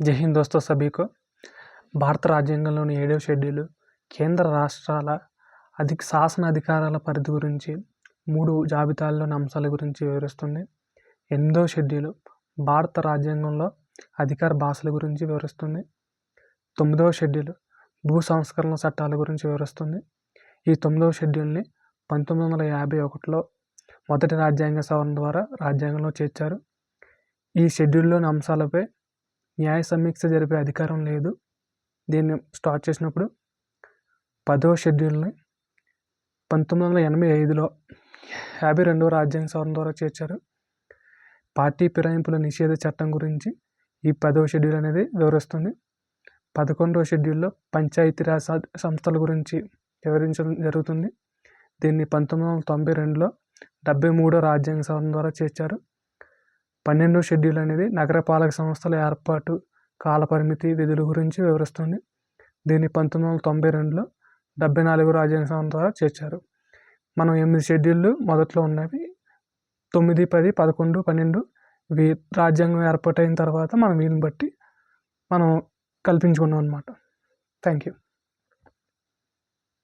జై హింద్ దోస్తో సభీకో. భారత రాజ్యాంగంలోని 7వ షెడ్యూలు కేంద్ర రాష్ట్రాల శాసన అధికారాల పరిధి గురించి 3 జాబితాల్లోని అంశాల గురించి వివరిస్తుంది. 8వ షెడ్యూలు భారత రాజ్యాంగంలో అధికార భాషల గురించి వివరిస్తుంది. 9వ షెడ్యూలు భూ సంస్కరణ చట్టాల గురించి వివరిస్తుంది. ఈ 9వ షెడ్యూల్ని 1951లో మొదటి రాజ్యాంగ సవరణ ద్వారా రాజ్యాంగంలో చేర్చారు. ఈ షెడ్యూల్లోని అంశాలపై న్యాయ సమీక్ష జరిపే అధికారం లేదు. దీన్ని స్టార్ట్ చేసినప్పుడు 10వ షెడ్యూల్ని 1985లో 52వ రాజ్యాంగ సవరణ ద్వారా చేర్చారు. పార్టీ ఫిరాయింపుల నిషేధ చట్టం గురించి ఈ 10వ షెడ్యూల్ అనేది వివరిస్తుంది. 11వ షెడ్యూల్లో పంచాయతీరాజ్ సంస్థల గురించి వివరించడం జరుగుతుంది. దీన్ని 1992లో 73వ రాజ్యాంగ సవరణ ద్వారా చేర్చారు. 12వ షెడ్యూల్ అనేది నగరపాలక సంస్థల ఏర్పాటు, కాలపరిమితి, విధుల గురించి వివరిస్తుంది. దీన్ని 1992లో 74వ రాజ్యాంగ సవరణ ద్వారా చేర్చారు. మనం 8 షెడ్యూళ్ళు మొదట్లో ఉన్నవి 9, 10, 11, 12 ఇవి రాజ్యాంగం ఏర్పాటైన తర్వాత మనం వీటిని బట్టి మనం కల్పించుకున్నాం అన్నమాట. Thank you.